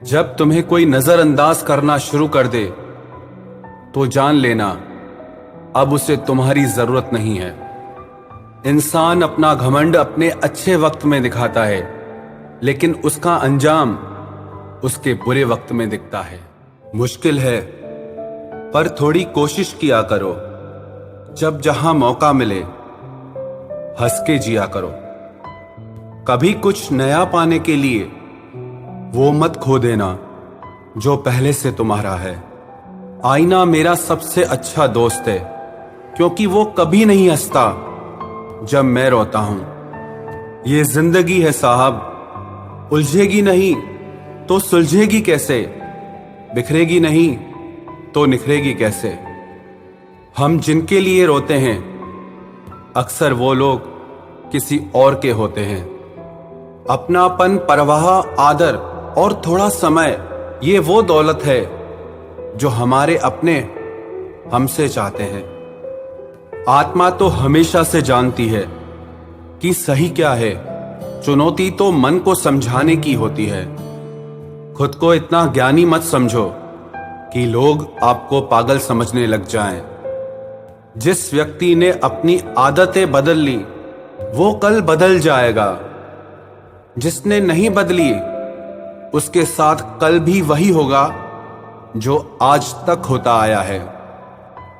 जब तुम्हें कोई नजरअंदाज करना शुरू कर दे तो जान लेना अब उसे तुम्हारी जरूरत नहीं है। इंसान अपना घमंड अपने अच्छे वक्त में दिखाता है, लेकिन उसका अंजाम उसके बुरे वक्त में दिखता है। मुश्किल है, पर थोड़ी कोशिश किया करो। जब जहां मौका मिले हंस के जिया करो। कभी कुछ नया पाने के लिए वो मत खो देना जो पहले से तुम्हारा है। आईना मेरा सबसे अच्छा दोस्त है, क्योंकि वो कभी नहीं हंसता जब मैं रोता हूं। ये जिंदगी है साहब, उलझेगी नहीं तो सुलझेगी कैसे, बिखरेगी नहीं तो निखरेगी कैसे। हम जिनके लिए रोते हैं अक्सर वो लोग किसी और के होते हैं। अपनापन, परवाह, आदर और थोड़ा समय, ये वो दौलत है जो हमारे अपने हमसे चाहते हैं। आत्मा तो हमेशा से जानती है कि सही क्या है, चुनौती तो मन को समझाने की होती है। खुद को इतना ज्ञानी मत समझो कि लोग आपको पागल समझने लग जाएं। जिस व्यक्ति ने अपनी आदतें बदल ली वो कल बदल जाएगा। जिसने नहीं बदली उसके साथ कल भी वही होगा जो आज तक होता आया है।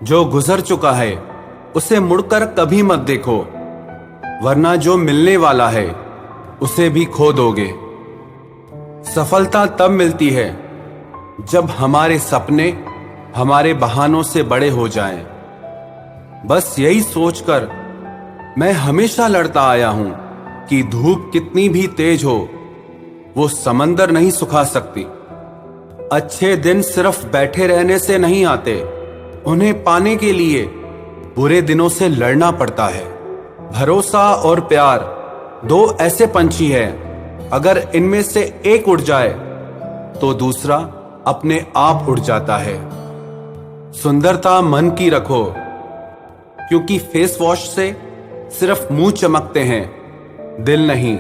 जो गुजर चुका है उसे मुड़कर कभी मत देखो, वरना जो मिलने वाला है उसे भी खो दोगे। सफलता तब मिलती है जब हमारे सपने हमारे बहानों से बड़े हो जाएं। बस यही सोचकर मैं हमेशा लड़ता आया हूं कि धूप कितनी भी तेज हो वो समंदर नहीं सुखा सकती। अच्छे दिन सिर्फ बैठे रहने से नहीं आते, उन्हें पाने के लिए बुरे दिनों से लड़ना पड़ता है। भरोसा और प्यार दो ऐसे पंछी हैं, अगर इनमें से एक उड़ जाए तो दूसरा अपने आप उड़ जाता है। सुंदरता मन की रखो, क्योंकि फेस वॉश से सिर्फ मुंह चमकते हैं, दिल नहीं।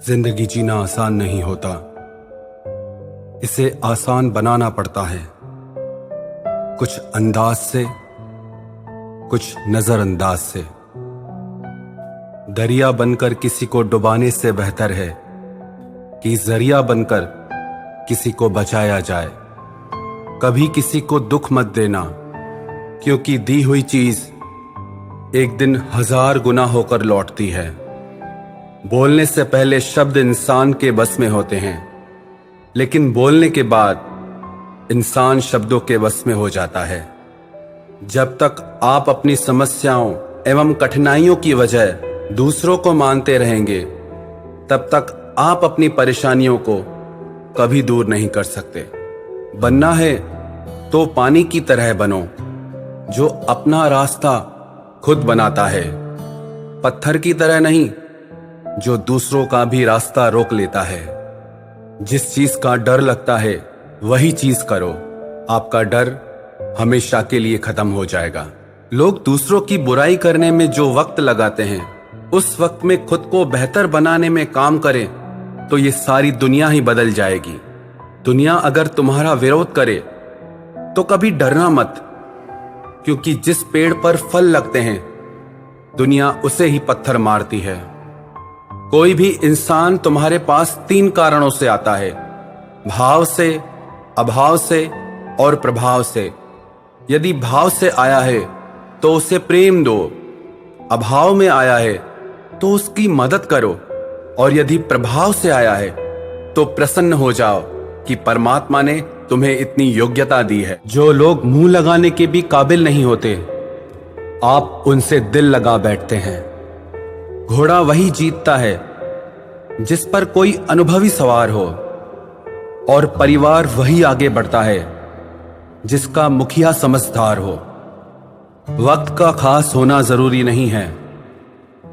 जिंदगी जीना आसान नहीं होता, इसे आसान बनाना पड़ता है। कुछ अंदाज से, कुछ नजरअंदाज से। दरिया बनकर किसी को डुबाने से बेहतर है कि जरिया बनकर किसी को बचाया जाए। कभी किसी को दुख मत देना, क्योंकि दी हुई चीज एक दिन 1000 गुना होकर लौटती है। बोलने से पहले शब्द इंसान के बस में होते हैं, लेकिन बोलने के बाद इंसान शब्दों के बस में हो जाता है। जब तक आप अपनी समस्याओं एवं कठिनाइयों की वजह दूसरों को मानते रहेंगे, तब तक आप अपनी परेशानियों को कभी दूर नहीं कर सकते। बनना है तो पानी की तरह बनो, जो अपना रास्ता खुद बनाता है। पत्थर की तरह नहीं, जो दूसरों का भी रास्ता रोक लेता है। जिस चीज का डर लगता है वही चीज करो, आपका डर हमेशा के लिए खत्म हो जाएगा। लोग दूसरों की बुराई करने में जो वक्त लगाते हैं, उस वक्त में खुद को बेहतर बनाने में काम करें तो ये सारी दुनिया ही बदल जाएगी। दुनिया अगर तुम्हारा विरोध करे तो कभी डरना मत, क्योंकि जिस पेड़ पर फल लगते हैं दुनिया उसे ही पत्थर मारती है। कोई भी इंसान तुम्हारे पास 3 कारणों से आता है, भाव से, अभाव से और प्रभाव से। यदि भाव से आया है तो उसे प्रेम दो, अभाव में आया है तो उसकी मदद करो, और यदि प्रभाव से आया है तो प्रसन्न हो जाओ कि परमात्मा ने तुम्हें इतनी योग्यता दी है। जो लोग मुंह लगाने के भी काबिल नहीं होते, आप उनसे दिल लगा बैठते हैं। घोड़ा वही जीतता है जिस पर कोई अनुभवी सवार हो, और परिवार वही आगे बढ़ता है जिसका मुखिया समझदार हो। वक्त का खास होना जरूरी नहीं है,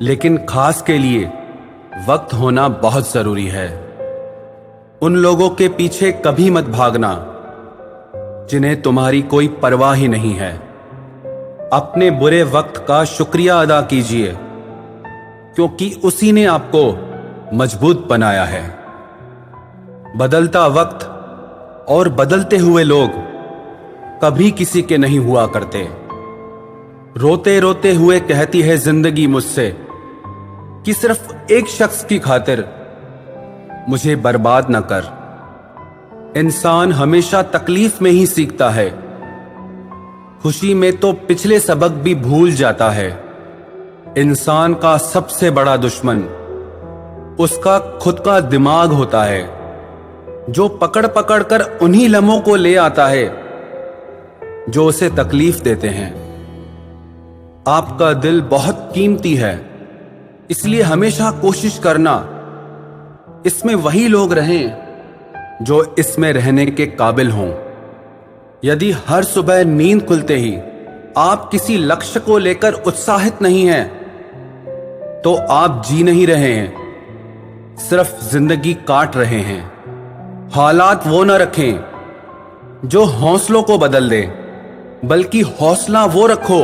लेकिन खास के लिए वक्त होना बहुत जरूरी है। उन लोगों के पीछे कभी मत भागना जिन्हें तुम्हारी कोई परवाह ही नहीं है। अपने बुरे वक्त का शुक्रिया अदा कीजिए, क्योंकि उसी ने आपको मजबूत बनाया है। बदलता वक्त और बदलते हुए लोग कभी किसी के नहीं हुआ करते। रोते रोते हुए कहती है जिंदगी मुझसे कि सिर्फ एक शख्स की खातिर मुझे बर्बाद न कर। इंसान हमेशा तकलीफ में ही सीखता है, खुशी में तो पिछले सबक भी भूल जाता है। इंसान का सबसे बड़ा दुश्मन उसका खुद का दिमाग होता है, जो पकड़ पकड़ कर उन्हीं लम्हों को ले आता है जो उसे तकलीफ देते हैं। आपका दिल बहुत कीमती है, इसलिए हमेशा कोशिश करना इसमें वही लोग रहें जो इसमें रहने के काबिल हों। यदि हर सुबह नींद खुलते ही आप किसी लक्ष्य को लेकर उत्साहित नहीं हैं, तो आप जी नहीं रहे हैं, सिर्फ जिंदगी काट रहे हैं। हालात वो न रखें जो हौसलों को बदल दे, बल्कि हौसला वो रखो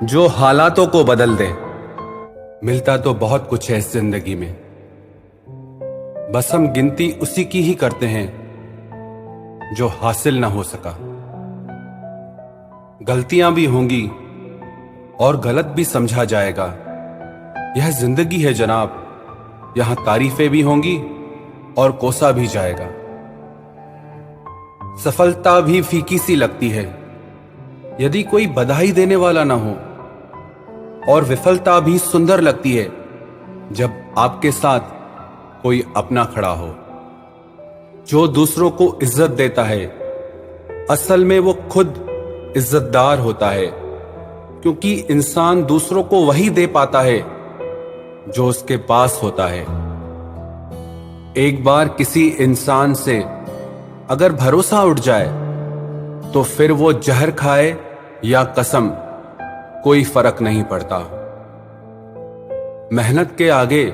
जो हालातों को बदल दे। मिलता तो बहुत कुछ है इस जिंदगी में, बस हम गिनती उसी की ही करते हैं जो हासिल ना हो सका। गलतियां भी होंगी और गलत भी समझा जाएगा। यह जिंदगी है जनाब, यहां तारीफें भी होंगी और कोसा भी जाएगा। सफलता भी फीकी सी लगती है यदि कोई बधाई देने वाला ना हो, और विफलता भी सुंदर लगती है जब आपके साथ कोई अपना खड़ा हो। जो दूसरों को इज्जत देता है, असल में वो खुद इज्जतदार होता है, क्योंकि इंसान दूसरों को वही दे पाता है जो उसके पास होता है। एक बार किसी इंसान से अगर भरोसा उठ जाए तो फिर वो जहर खाए या कसम, कोई फर्क नहीं पड़ता। मेहनत के आगे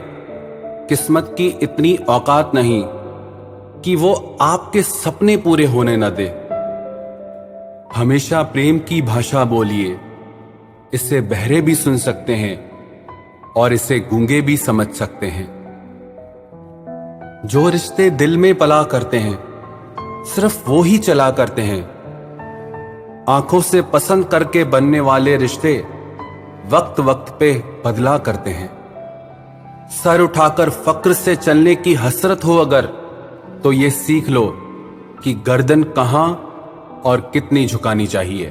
किस्मत की इतनी औकात नहीं कि वो आपके सपने पूरे होने न दे। हमेशा प्रेम की भाषा बोलिए, इसे बहरे भी सुन सकते हैं और इसे गूंगे भी समझ सकते हैं। जो रिश्ते दिल में पला करते हैं, सिर्फ वो ही चला करते हैं। आंखों से पसंद करके बनने वाले रिश्ते वक्त वक्त पे बदला करते हैं। सर उठाकर फक्र से चलने की हसरत हो अगर, तो ये सीख लो कि गर्दन कहां और कितनी झुकानी चाहिए।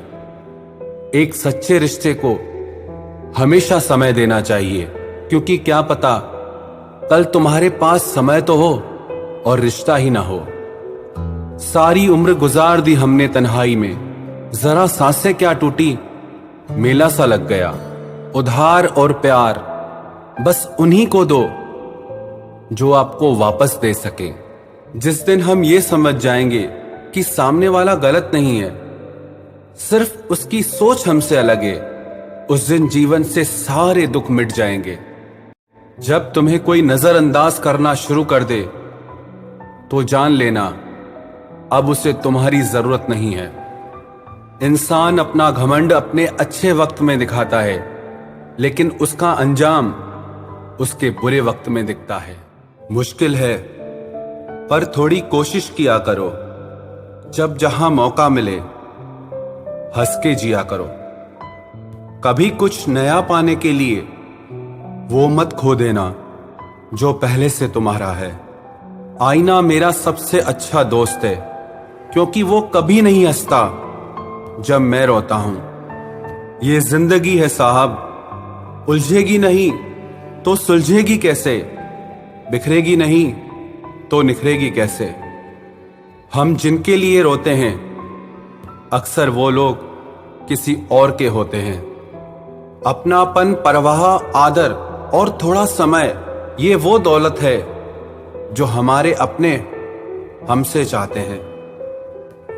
एक सच्चे रिश्ते को हमेशा समय देना चाहिए, क्योंकि क्या पता कल तुम्हारे पास समय तो हो और रिश्ता ही ना हो। सारी उम्र गुजार दी हमने तन्हाई में, जरा सांसें क्या टूटी, मेला सा लग गया। उधार और प्यार बस उन्हीं को दो जो आपको वापस दे सके। जिस दिन हम ये समझ जाएंगे कि सामने वाला गलत नहीं है, सिर्फ उसकी सोच हमसे अलग है, उस दिन जीवन से सारे दुख मिट जाएंगे। जब तुम्हें कोई नजरअंदाज करना शुरू कर दे तो जान लेना अब उसे तुम्हारी जरूरत नहीं है। इंसान अपना घमंड अपने अच्छे वक्त में दिखाता है, लेकिन उसका अंजाम उसके बुरे वक्त में दिखता है। मुश्किल है, पर थोड़ी कोशिश किया करो। जब जहां मौका मिले हंस के जिया करो। कभी कुछ नया पाने के लिए वो मत खो देना जो पहले से तुम्हारा है। आईना मेरा सबसे अच्छा दोस्त है, क्योंकि वो कभी नहीं हंसता जब मैं रोता हूं। ये जिंदगी है साहब, उलझेगी नहीं तो सुलझेगी कैसे, बिखरेगी नहीं तो निखरेगी कैसे। हम जिनके लिए रोते हैं अक्सर वो लोग किसी और के होते हैं। अपनापन, परवाह, आदर और थोड़ा समय, ये वो दौलत है जो हमारे अपने हमसे चाहते हैं।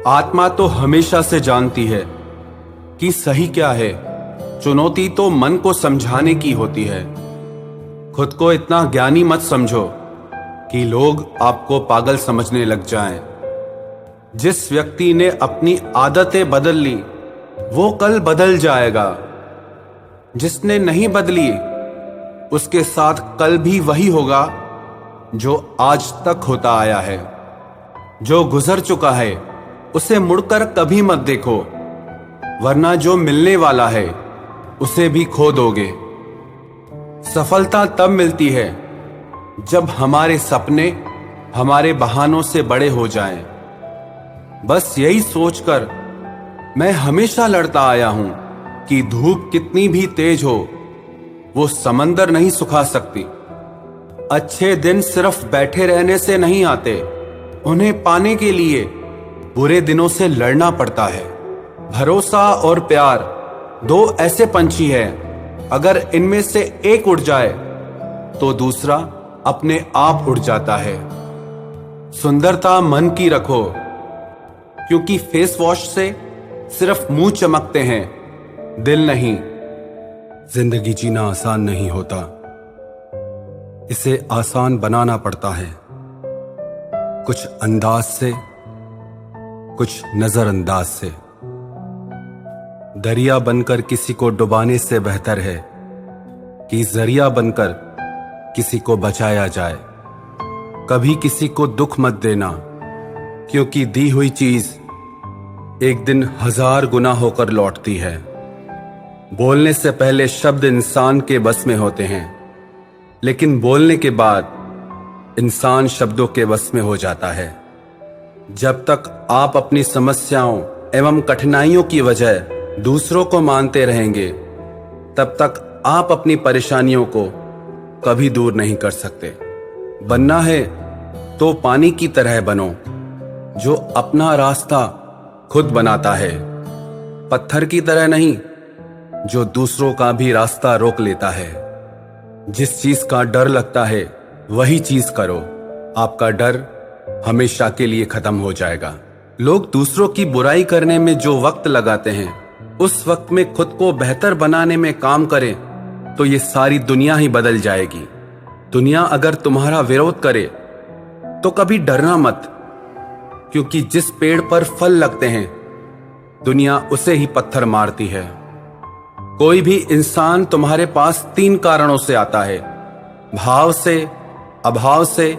आत्मा तो हमेशा से जानती है कि सही क्या है, चुनौती तो मन को समझाने की होती है। खुद को इतना ज्ञानी मत समझो कि लोग आपको पागल समझने लग जाएं। जिस व्यक्ति ने अपनी आदतें बदल ली वो कल बदल जाएगा। जिसने नहीं बदली उसके साथ कल भी वही होगा जो आज तक होता आया है। जो गुजर चुका है उसे मुड़कर कभी मत देखो, वरना जो मिलने वाला है उसे भी खो दोगे। सफलता तब मिलती है जब हमारे सपने हमारे बहानों से बड़े हो जाएं। बस यही सोचकर मैं हमेशा लड़ता आया हूं कि धूप कितनी भी तेज हो, वो समंदर नहीं सुखा सकती। अच्छे दिन सिर्फ बैठे रहने से नहीं आते, उन्हें पाने के लिए बुरे दिनों से लड़ना पड़ता है। भरोसा और प्यार दो ऐसे पंछी हैं, अगर इनमें से एक उड़ जाए तो दूसरा अपने आप उड़ जाता है। सुंदरता मन की रखो, क्योंकि फेस वॉश से सिर्फ मुंह चमकते हैं, दिल नहीं। जिंदगी जीना आसान नहीं होता, इसे आसान बनाना पड़ता है। कुछ अंदाज से, कुछ नजरअंदाज से। दरिया बनकर किसी को डुबाने से बेहतर है कि जरिया बनकर किसी को बचाया जाए। कभी किसी को दुख मत देना, क्योंकि दी हुई चीज एक दिन 1000 गुना होकर लौटती है। बोलने से पहले शब्द इंसान के बस में होते हैं, लेकिन बोलने के बाद इंसान शब्दों के बस में हो जाता है। जब तक आप अपनी समस्याओं एवं कठिनाइयों की वजह दूसरों को मानते रहेंगे, तब तक आप अपनी परेशानियों को कभी दूर नहीं कर सकते। बनना है तो पानी की तरह बनो, जो अपना रास्ता खुद बनाता है। पत्थर की तरह नहीं, जो दूसरों का भी रास्ता रोक लेता है। जिस चीज का डर लगता है वही चीज करो, आपका डर हमेशा के लिए खत्म हो जाएगा। लोग दूसरों की बुराई करने में जो वक्त लगाते हैं, उस वक्त में खुद को बेहतर बनाने में काम करें तो ये सारी दुनिया ही बदल जाएगी। दुनिया अगर तुम्हारा विरोध करे तो कभी डरना मत, क्योंकि जिस पेड़ पर फल लगते हैं दुनिया उसे ही पत्थर मारती है। कोई भी इंसान तुम्हारे पास 3 कारणों से आता है, भाव से, अभाव से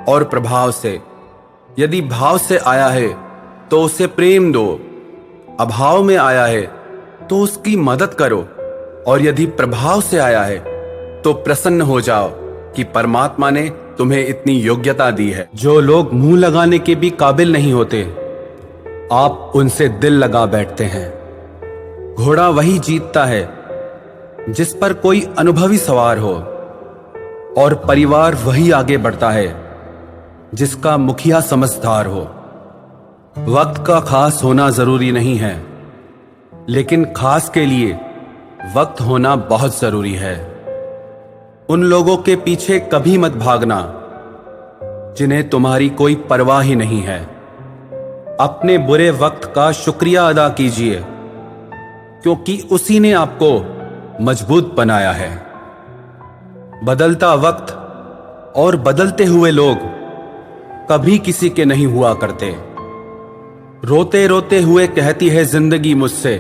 और प्रभाव से। यदि भाव से आया है तो उसे प्रेम दो, अभाव में आया है तो उसकी मदद करो, और यदि प्रभाव से आया है तो प्रसन्न हो जाओ कि परमात्मा ने तुम्हें इतनी योग्यता दी है। जो लोग मुंह लगाने के भी काबिल नहीं होते, आप उनसे दिल लगा बैठते हैं। घोड़ा वही जीतता है जिस पर कोई अनुभवी सवार हो, और परिवार वही आगे बढ़ता है जिसका मुखिया समझदार हो। वक्त का खास होना जरूरी नहीं है, लेकिन खास के लिए वक्त होना बहुत जरूरी है। उन लोगों के पीछे कभी मत भागना जिन्हें तुम्हारी कोई परवाह ही नहीं है। अपने बुरे वक्त का शुक्रिया अदा कीजिए, क्योंकि उसी ने आपको मजबूत बनाया है। बदलता वक्त और बदलते हुए लोग कभी किसी के नहीं हुआ करते। रोते रोते हुए कहती है जिंदगी मुझसे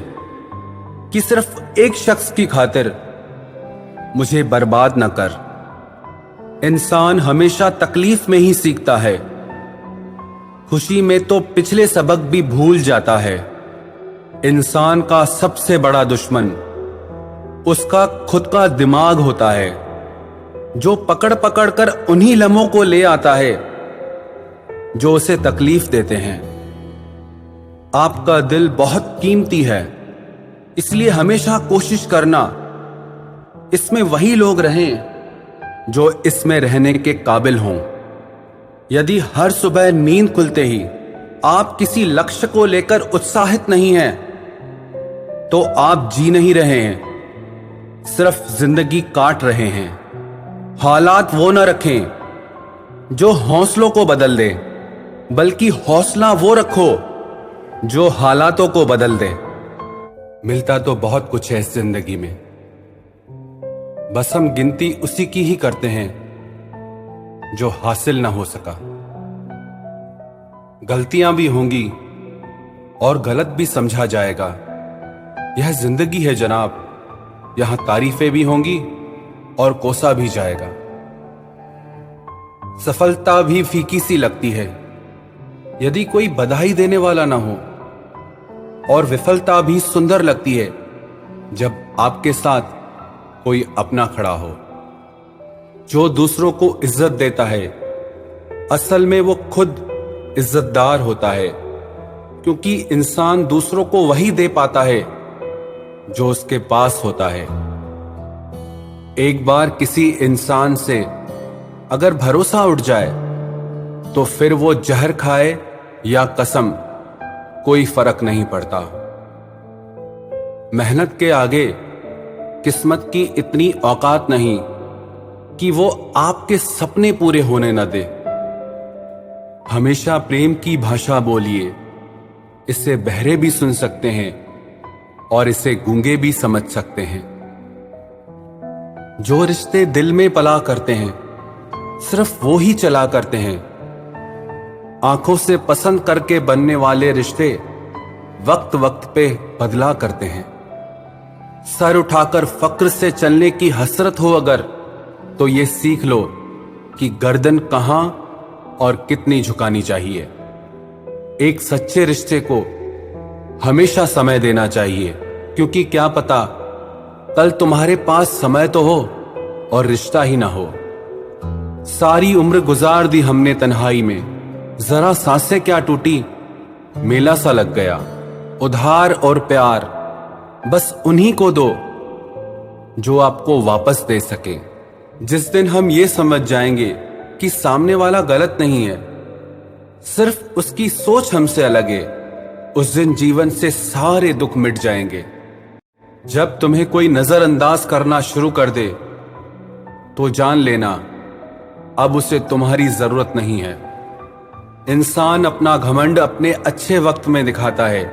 कि सिर्फ एक शख्स की खातिर मुझे बर्बाद न कर। इंसान हमेशा तकलीफ में ही सीखता है, खुशी में तो पिछले सबक भी भूल जाता है। इंसान का सबसे बड़ा दुश्मन उसका खुद का दिमाग होता है, जो पकड़ पकड़ कर उन्हीं लम्हों को ले आता है जो उसे तकलीफ देते हैं। आपका दिल बहुत कीमती है, इसलिए हमेशा कोशिश करना इसमें वही लोग रहें जो इसमें रहने के काबिल हों। यदि हर सुबह नींद खुलते ही आप किसी लक्ष्य को लेकर उत्साहित नहीं हैं, तो आप जी नहीं रहे हैं, सिर्फ जिंदगी काट रहे हैं। हालात वो न रखें जो हौसलों को बदल दे, बल्कि हौसला वो रखो जो हालातों को बदल दे। मिलता तो बहुत कुछ है इस जिंदगी में, बस हम गिनती उसी की ही करते हैं जो हासिल ना हो सका। गलतियां भी होंगी और गलत भी समझा जाएगा। यह जिंदगी है जनाब, यहां तारीफें भी होंगी और कोसा भी जाएगा। सफलता भी फीकी सी लगती है, यदि कोई बधाई देने वाला ना हो, और विफलता भी सुंदर लगती है जब आपके साथ कोई अपना खड़ा हो। जो दूसरों को इज्जत देता है, असल में वो खुद इज्जतदार होता है, क्योंकि इंसान दूसरों को वही दे पाता है जो उसके पास होता है। एक बार किसी इंसान से अगर भरोसा उठ जाए तो फिर वो जहर खाए या कसम, कोई फर्क नहीं पड़ता। मेहनत के आगे किस्मत की इतनी औकात नहीं कि वो आपके सपने पूरे होने न दे। हमेशा प्रेम की भाषा बोलिए, इसे बहरे भी सुन सकते हैं और इसे गूंगे भी समझ सकते हैं। जो रिश्ते दिल में पला करते हैं, सिर्फ वो ही चला करते हैं। आंखों से पसंद करके बनने वाले रिश्ते वक्त वक्त पे बदला करते हैं। सर उठाकर फक्र से चलने की हसरत हो अगर, तो ये सीख लो कि गर्दन कहां और कितनी झुकानी चाहिए। एक सच्चे रिश्ते को हमेशा समय देना चाहिए, क्योंकि क्या पता कल तुम्हारे पास समय तो हो और रिश्ता ही ना हो। सारी उम्र गुजार दी हमने तन्हाई में, जरा सांसें क्या टूटी, मेला सा लग गया। उधार और प्यार बस उन्हीं को दो जो आपको वापस दे सके। जिस दिन हम ये समझ जाएंगे कि सामने वाला गलत नहीं है, सिर्फ उसकी सोच हमसे अलग है, उस दिन जीवन से सारे दुख मिट जाएंगे। जब तुम्हें कोई नजरअंदाज करना शुरू कर दे तो जान लेना अब उसे तुम्हारी जरूरत नहीं है। इंसान अपना घमंड अपने अच्छे वक्त में दिखाता है,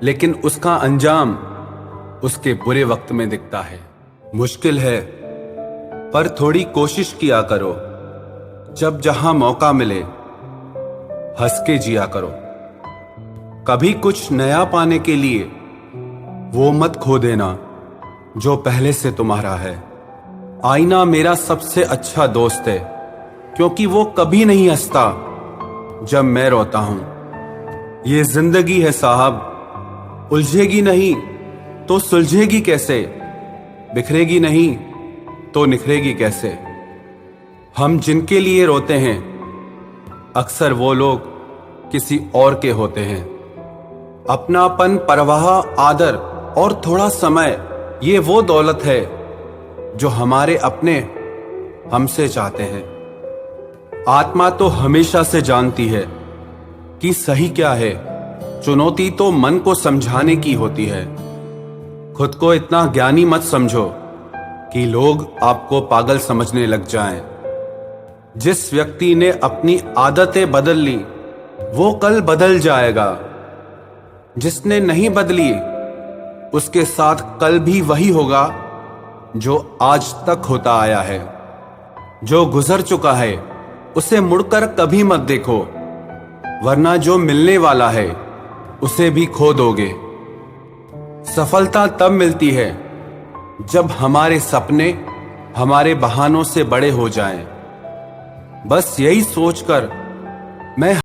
लेकिन उसका अंजाम उसके बुरे वक्त में दिखता है। मुश्किल है, पर थोड़ी कोशिश किया करो। जब जहां मौका मिले हंस के जिया करो। कभी कुछ नया पाने के लिए वो मत खो देना जो पहले से तुम्हारा है। आईना मेरा सबसे अच्छा दोस्त है, क्योंकि वो कभी नहीं हंसता जब मैं रोता हूं। ये जिंदगी है साहब, उलझेगी नहीं तो सुलझेगी कैसे, बिखरेगी नहीं तो निखरेगी कैसे। हम जिनके लिए रोते हैं अक्सर वो लोग किसी और के होते हैं। अपनापन, परवाह, आदर और थोड़ा समय, ये वो दौलत है जो हमारे अपने हमसे चाहते हैं। आत्मा तो हमेशा से जानती है कि सही क्या है, चुनौती तो मन को समझाने की होती है। खुद को इतना ज्ञानी मत समझो कि लोग आपको पागल समझने लग जाएं। जिस व्यक्ति ने अपनी आदतें बदल ली वो कल बदल जाएगा। जिसने नहीं बदली उसके साथ कल भी वही होगा जो आज तक होता आया है। जो गुजर चुका है उसे मुड़कर कभी मत देखो, वरना जो मिलने वाला है उसे भी खो दोगे। सफलता तब मिलती है जब हमारे सपने हमारे बहानों से बड़े हो जाएं। बस यही सोचकर मैं